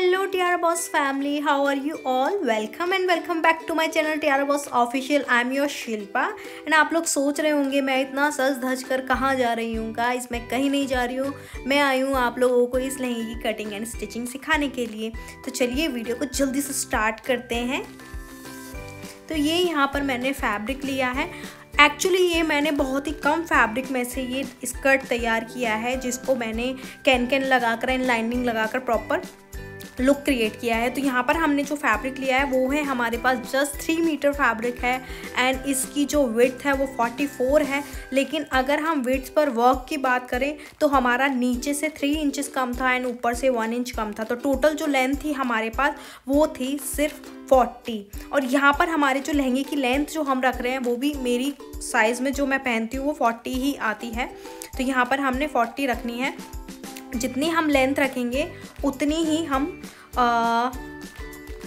Hello Tiara Boss family, how are you all? Welcome and welcome back to my channel Tiara Boss Official. I am your Shilpa and आप लोग सोच रहे होंगे मैं इतना सज धज कर कहाँ जा रही हूँ। गाइस मैं कहीं नहीं जा रही हूँ, मैं आई हूँ आप लोगों को इस लहंगे की कटिंग एंड स्टिचिंग सिखाने के लिए। तो चलिए वीडियो को जल्दी से स्टार्ट करते हैं। तो ये यहाँ पर मैंने फैब्रिक लिया है। एक्चुअली ये मैंने बहुत ही कम फैब्रिक में से ये स्कर्ट तैयार किया है, जिसको मैंने कैन लगाकर एंड लाइनिंग लगाकर प्रॉपर लुक क्रिएट किया है। तो यहाँ पर हमने जो फैब्रिक लिया है वो है हमारे पास जस्ट 3 मीटर फैब्रिक है एंड इसकी जो विड्थ है वो 44 है। लेकिन अगर हम विड्थ पर वर्क की बात करें तो हमारा नीचे से 3 इंचेस कम था एंड ऊपर से 1 इंच कम था। तो टोटल जो लेंथ थी हमारे पास वो थी सिर्फ 40। और यहाँ पर हमारे जो लहंगे की लेंथ जो हम रख रहे हैं वो भी मेरी साइज़ में जो मैं पहनती हूँ वो 40 ही आती है। तो यहाँ पर हमने 40 रखनी है। जितनी हम लेंथ रखेंगे उतनी ही हम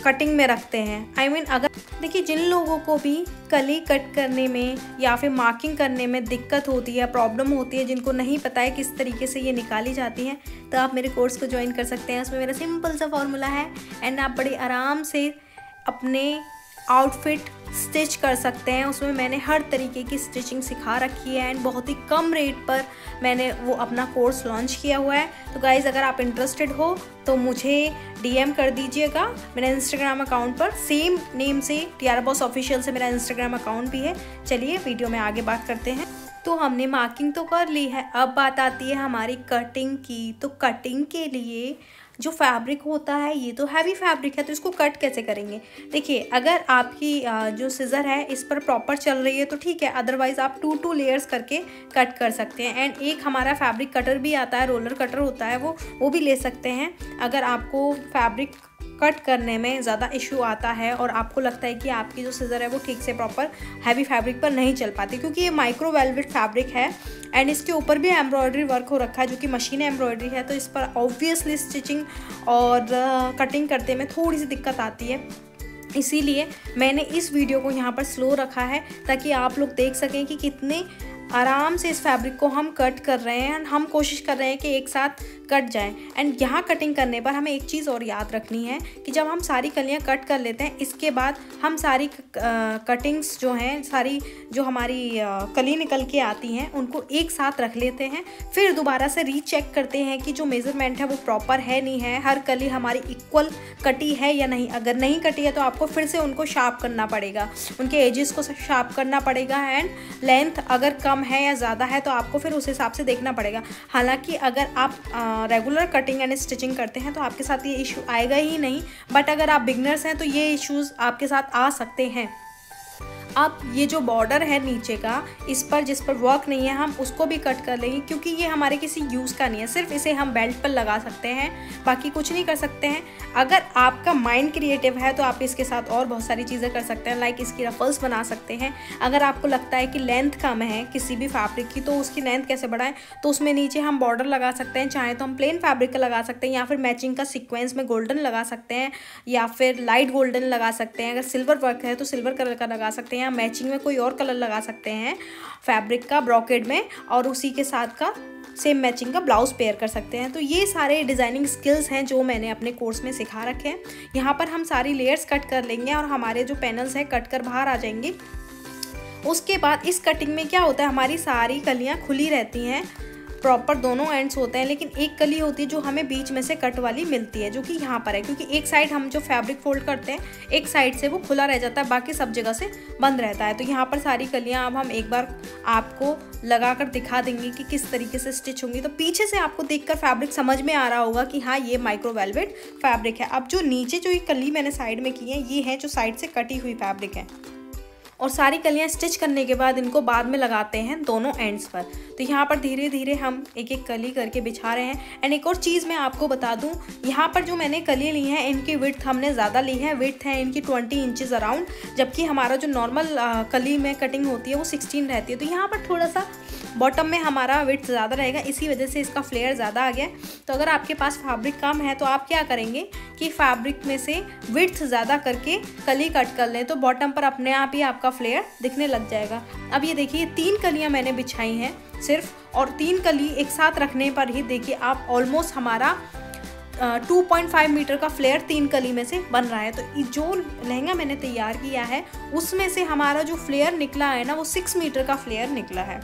कटिंग में रखते हैं। अगर देखिए जिन लोगों को भी कली कट करने में या फिर मार्किंग करने में दिक्कत होती है, प्रॉब्लम होती है, जिनको नहीं पता है किस तरीके से ये निकाली जाती है, तो आप मेरे कोर्स को ज्वाइन कर सकते हैं। उसमें मेरा सिंपल सा फॉर्मूला है एंड आप बड़े आराम से अपने आउटफिट स्टिच कर सकते हैं। उसमें मैंने हर तरीके की स्टिचिंग सिखा रखी है एंड बहुत ही कम रेट पर मैंने वो अपना कोर्स लॉन्च किया हुआ है। तो गाइज़ अगर आप इंटरेस्टेड हो तो मुझे डीएम कर दीजिएगा मेरे इंस्टाग्राम अकाउंट पर। सेम नेम से टियारा बॉस ऑफिशियल से मेरा इंस्टाग्राम अकाउंट भी है। चलिए वीडियो में आगे बात करते हैं। तो हमने मार्किंग तो कर ली है, अब बात आती है हमारी कटिंग की। तो कटिंग के लिए जो फैब्रिक होता है ये तो हैवी फैब्रिक है, तो इसको कट कैसे करेंगे? देखिए अगर आपकी जो सिज़र है इस पर प्रॉपर चल रही है तो ठीक है, अदरवाइज़ आप 2 लेयर्स करके कट कर सकते हैं। एंड एक हमारा फैब्रिक कटर भी आता है, रोलर कटर होता है, वो भी ले सकते हैं। अगर आपको फैब्रिक कट करने में ज़्यादा इशू आता है और आपको लगता है कि आपकी जो सिज़र है वो ठीक से प्रॉपर हैवी फैब्रिक पर नहीं चल पाती, क्योंकि ये माइक्रो वेलवेट फैब्रिक है एंड इसके ऊपर भी एम्ब्रॉयडरी वर्क हो रखा है जो कि मशीन एम्ब्रॉयडरी है। तो इस पर ऑब्वियसली स्टिचिंग और कटिंग करते में थोड़ी सी दिक्कत आती है। इसीलिए मैंने इस वीडियो को यहाँ पर स्लो रखा है ताकि आप लोग देख सकें कि कितने आराम से इस फैब्रिक को हम कट कर रहे हैं एंड हम कोशिश कर रहे हैं कि एक साथ कट जाए। एंड यहाँ कटिंग करने पर हमें एक चीज़ और याद रखनी है कि जब हम सारी कलियाँ कट कर लेते हैं इसके बाद हम सारी कटिंग्स जो हैं, सारी जो हमारी कली निकल के आती हैं उनको एक साथ रख लेते हैं। फिर दोबारा से रीचेक करते हैं कि जो मेज़रमेंट है वो प्रॉपर है नहीं है, हर कली हमारी इक्वल कटी है या नहीं। अगर नहीं कटी है तो आपको फिर से उनको शार्प करना पड़ेगा, उनके एजेस को शार्प करना पड़ेगा। एंड लेंथ अगर कम है या ज़्यादा है तो आपको फिर उस हिसाब से देखना पड़ेगा। हालांकि अगर आप रेगुलर कटिंग एंड स्टिचिंग करते हैं तो आपके साथ ये इशू आएगा ही नहीं, बट अगर आप बिगनर्स हैं तो ये इश्यूज़ आपके साथ आ सकते हैं। अब ये जो बॉर्डर है नीचे का, इस पर जिस पर वर्क नहीं है हम उसको भी कट कर लेंगे, क्योंकि ये हमारे किसी यूज़ का नहीं है। सिर्फ इसे हम बेल्ट पर लगा सकते हैं, बाकी कुछ नहीं कर सकते हैं। अगर आपका माइंड क्रिएटिव है तो आप इसके साथ और बहुत सारी चीज़ें कर सकते हैं, लाइक इसकी रफल्स बना सकते हैं। अगर आपको लगता है कि लेंथ कम है किसी भी फैब्रिक की तो उसकी लेंथ कैसे बढ़ाएं, तो उसमें नीचे हम बॉर्डर लगा सकते हैं। चाहे तो हम प्लेन फैब्रिक का लगा सकते हैं या फिर मैचिंग का सीक्वेंस में गोल्डन लगा सकते हैं या फिर लाइट गोल्डन लगा सकते हैं। अगर सिल्वर वर्क है तो सिल्वर कलर का लगा सकते हैं या मैचिंग में कोई और कलर लगा सकते हैं फैब्रिक का ब्रोकेड में, और उसी के साथ का सेम मैचिंग का ब्लाउज पेयर कर सकते हैं। तो ये सारे डिज़ाइनिंग स्किल्स हैं जो मैंने अपने कोर्स में सिखा रखे हैं। यहाँ पर हम सारी लेयर्स कट कर लेंगे और हमारे जो पैनल्स हैं कट कर बाहर आ जाएंगे। उसके बाद इस कटिंग में क्या होता है, हमारी सारी कलियाँ खुली रहती हैं, प्रॉपर दोनों एंड्स होते हैं, लेकिन एक कली होती है जो हमें बीच में से कट वाली मिलती है, जो कि यहाँ पर है। क्योंकि एक साइड हम जो फैब्रिक फोल्ड करते हैं एक साइड से वो खुला रह जाता है, बाकी सब जगह से बंद रहता है। तो यहाँ पर सारी कलियाँ अब हम एक बार आपको लगाकर दिखा देंगे कि किस तरीके से स्टिच होंगी। तो पीछे से आपको देखकर फैब्रिक समझ में आ रहा होगा कि हाँ ये माइक्रो वेलवेट फैब्रिक है। अब जो नीचे जो ये कली मैंने साइड में की है ये है जो साइड से कटी हुई फैब्रिक है, और सारी कलियां स्टिच करने के बाद इनको बाद में लगाते हैं दोनों एंड्स पर। तो यहाँ पर धीरे धीरे हम एक एक कली करके बिछा रहे हैं। एंड एक और चीज़ मैं आपको बता दूँ, यहाँ पर जो मैंने कली ली है इनकी विड्थ हमने ज़्यादा ली है। विड्थ है इनकी 20 इंचेस अराउंड, जबकि हमारा जो नॉर्मल कली में कटिंग होती है वो 16 रहती है। तो यहाँ पर थोड़ा सा बॉटम में हमारा विड्थ ज़्यादा रहेगा, इसी वजह से इसका फ्लेयर ज़्यादा आ गया। तो अगर आपके पास फैब्रिक कम है तो आप क्या करेंगे कि फैब्रिक में से विड्थ ज़्यादा करके कली कट कर लें, तो बॉटम पर अपने आप ही आपका फ्लेयर दिखने लग जाएगा। अब ये देखिए 3 कलियाँ मैंने बिछाई हैं सिर्फ, और 3 कली एक साथ रखने पर ही देखिए आप ऑलमोस्ट हमारा 2.5 मीटर का फ्लेयर 3 कली में से बन रहा है। तो जो लहंगा मैंने तैयार किया है उसमें से हमारा जो फ्लेयर निकला है ना वो 6 मीटर का फ्लेयर निकला है।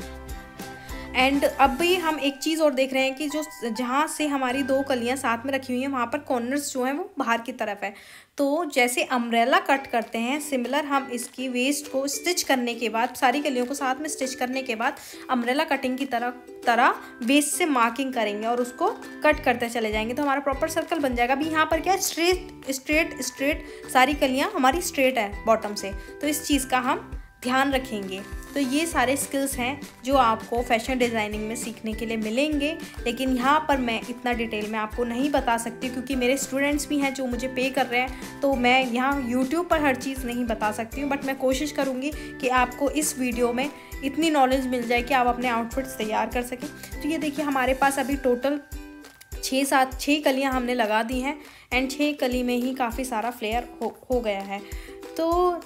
एंड अब भी हम एक चीज़ और देख रहे हैं कि जो जहाँ से हमारी 2 कलियाँ साथ में रखी हुई हैं वहाँ पर कॉर्नर्स जो हैं वो बाहर की तरफ है। तो जैसे अम्ब्रेला कट करते हैं सिमिलर हम इसकी वेस्ट को स्टिच करने के बाद, सारी कलियों को साथ में स्टिच करने के बाद अम्ब्रेला कटिंग की तरह वेस्ट से मार्किंग करेंगे और उसको कट करते चले जाएंगे तो हमारा प्रॉपर सर्कल बन जाएगा। अभी यहाँ पर क्या है, स्ट्रेट सारी कलियाँ हमारी स्ट्रेट है बॉटम से, तो इस चीज़ का हम ध्यान रखेंगे। तो ये सारे स्किल्स हैं जो आपको फैशन डिज़ाइनिंग में सीखने के लिए मिलेंगे, लेकिन यहाँ पर मैं इतना डिटेल में आपको नहीं बता सकती क्योंकि मेरे स्टूडेंट्स भी हैं जो मुझे पे कर रहे हैं, तो मैं यहाँ यूट्यूब पर हर चीज़ नहीं बता सकती हूँ। बट मैं कोशिश करूँगी कि आपको इस वीडियो में इतनी नॉलेज मिल जाए कि आप अपने आउटफिट्स तैयार कर सकें। तो ये देखिए हमारे पास अभी टोटल 6 कलियाँ हमने लगा दी हैं एंड 6 कली में ही काफ़ी सारा फ्लेयर हो गया है। तो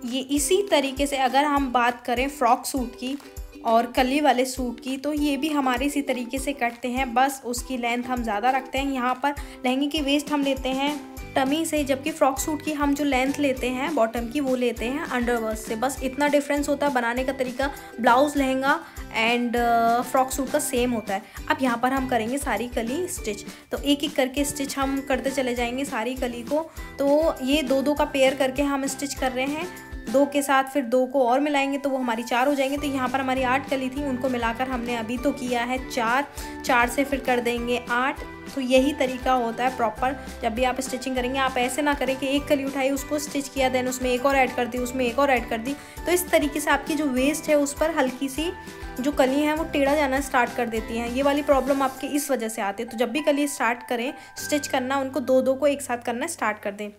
ये इसी तरीके से अगर हम बात करें फ्रॉक सूट की और कली वाले सूट की, तो ये भी हमारे इसी तरीके से कटते हैं, बस उसकी लेंथ हम ज़्यादा रखते हैं। यहाँ पर लहंगे की वेस्ट हम लेते हैं टमी से, जबकि फ्रॉक सूट की हम जो लेंथ लेते हैं बॉटम की वो लेते हैं अंडरवर्स से। बस इतना डिफरेंस होता है, बनाने का तरीका blouse lehenga and frock suit का सेम होता है। अब यहाँ पर हम करेंगे सारी कली स्टिच, तो एक एक करके स्टिच हम करते चले जाएंगे सारी कली को। तो ये 2-2 का पेयर करके हम स्टिच कर रहे हैं, 2 के साथ फिर 2 को और मिलाएंगे तो वो हमारी 4 हो जाएंगे। तो यहाँ पर हमारी 8 कली थी, उनको मिलाकर हमने अभी तो किया है 4 से फिर कर देंगे 8। तो यही तरीका होता है प्रॉपर। जब भी आप स्टिचिंग करेंगे आप ऐसे ना करें कि एक कली उठाई उसको स्टिच किया देन उसमें एक और ऐड कर दी, उसमें एक और ऐड कर दी। तो इस तरीके से आपकी जो वेस्ट है उस पर हल्की सी जो कली हैं वो टेढ़ा जाना स्टार्ट कर देती हैं। ये वाली प्रॉब्लम आपकी इस वजह से आती है। तो जब भी कली स्टार्ट करें स्टिच करना, उनको 2-2 को एक साथ करना स्टार्ट कर दें।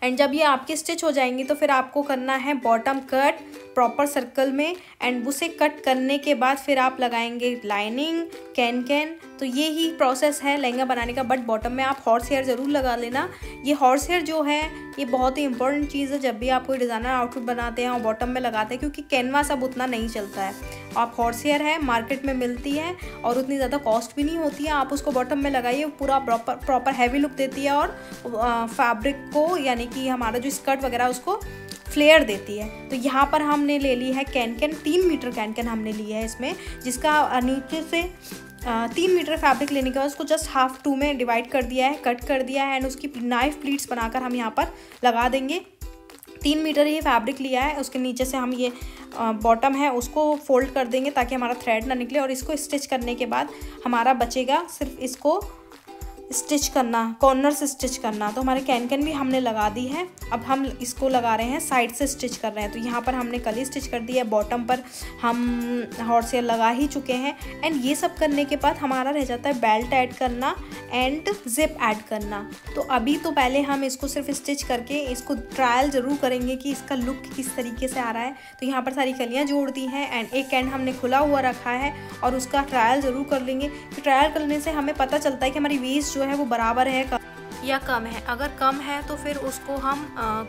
एंड जब ये आपकी स्टिच हो जाएंगी तो फिर आपको करना है बॉटम कट प्रॉपर सर्कल में, एंड उसे कट करने के बाद फिर आप लगाएंगे लाइनिंग कैन। तो ये ही प्रोसेस है लहंगा बनाने का। बट बॉटम में आप हॉर्स हेयर ज़रूर लगा लेना। ये हॉर्स हेयर जो है ये बहुत ही इंपॉर्टेंट चीज़ है जब भी आप कोई डिज़ाइनर आउटफिट बनाते हैं और बॉटम में लगाते हैं, क्योंकि कैनवास अब उतना नहीं चलता है। आप हॉर्स हेयर है मार्केट में मिलती है और उतनी ज़्यादा कॉस्ट भी नहीं होती है, आप उसको बॉटम में लगाइए, पूरा प्रॉपर हैवी लुक देती है और फैब्रिक को यानी कि हमारा जो स्कर्ट वगैरह उसको फ्लेयर देती है। तो यहाँ पर हमने ले ली है कैन 3 मीटर कैन हमने लिया है इसमें, जिसका नीचे से 3 मीटर फैब्रिक लेने के बाद उसको जस्ट हाफ 2 में डिवाइड कर दिया है, कट कर दिया है एंड उसकी नाइफ प्लीट्स बनाकर हम यहाँ पर लगा देंगे। 3 मीटर ही फैब्रिक लिया है, उसके नीचे से हम ये बॉटम है उसको फोल्ड कर देंगे ताकि हमारा थ्रेड ना निकले। और इसको स्टिच करने के बाद हमारा बचेगा सिर्फ इसको स्टिच करना, कॉर्नर से स्टिच करना। तो हमारे कैन भी हमने लगा दी है, अब हम इसको लगा रहे हैं साइड से स्टिच कर रहे हैं। तो यहाँ पर हमने कली स्टिच कर दी है, बॉटम पर हम हॉर्स हेयर लगा ही चुके हैं। एंड ये सब करने के बाद हमारा रह जाता है बेल्ट ऐड करना एंड जिप ऐड करना। तो अभी तो पहले हम इसको सिर्फ स्टिच करके इसको ट्रायल ज़रूर करेंगे कि इसका लुक किस तरीके से आ रहा है। तो यहाँ पर सारी कलियाँ जोड़ दी हैं एंड एक एंड हमने खुला हुआ रखा है और उसका ट्रायल ज़रूर कर लेंगे। तो ट्रायल करने से हमें पता चलता है कि हमारी वेस्ट जो है वो बराबर है या कम है। अगर कम है तो फिर उसको हम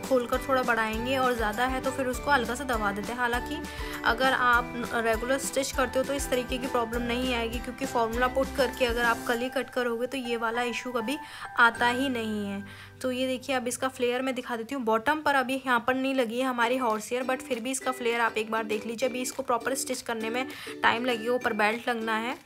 खोलकर थोड़ा बढ़ाएंगे और ज़्यादा है तो फिर उसको हल्का सा दबा देते हैं। हालांकि अगर आप रेगुलर स्टिच करते हो तो इस तरीके की प्रॉब्लम नहीं आएगी, क्योंकि फॉर्मूला पुट करके अगर आप कली कट करोगे तो ये वाला इशू कभी आता ही नहीं है। तो ये देखिए अब इसका फ्लेयर मैं दिखा देती हूँ। बॉटम पर अभी यहाँ पर नहीं लगी है हमारी हॉर्स हेयर, बट फिर भी इसका फ्लेयर आप एक बार देख लीजिए। अभी इसको प्रॉपर स्टिच करने में टाइम लगेगा, ऊपर बेल्ट लगना है।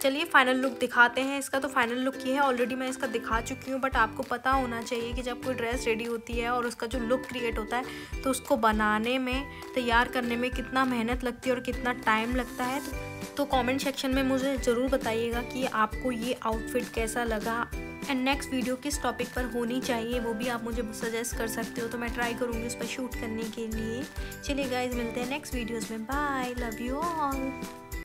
चलिए फाइनल लुक दिखाते हैं इसका। तो फाइनल लुक ये है, ऑलरेडी मैं इसका दिखा चुकी हूँ, बट आपको पता होना चाहिए कि जब कोई ड्रेस रेडी होती है और उसका जो लुक क्रिएट होता है तो उसको बनाने में, तैयार करने में कितना मेहनत लगती है और कितना टाइम लगता है। तो कमेंट सेक्शन में मुझे ज़रूर बताइएगा कि आपको ये आउटफिट कैसा लगा एंड नेक्स्ट वीडियो किस टॉपिक पर होनी चाहिए वो भी आप मुझे सजेस्ट कर सकते हो। तो मैं ट्राई करूँगी उस पर शूट करने के लिए। चलिए गाइज मिलते हैं नेक्स्ट वीडियोज़ में। Bye, love you all.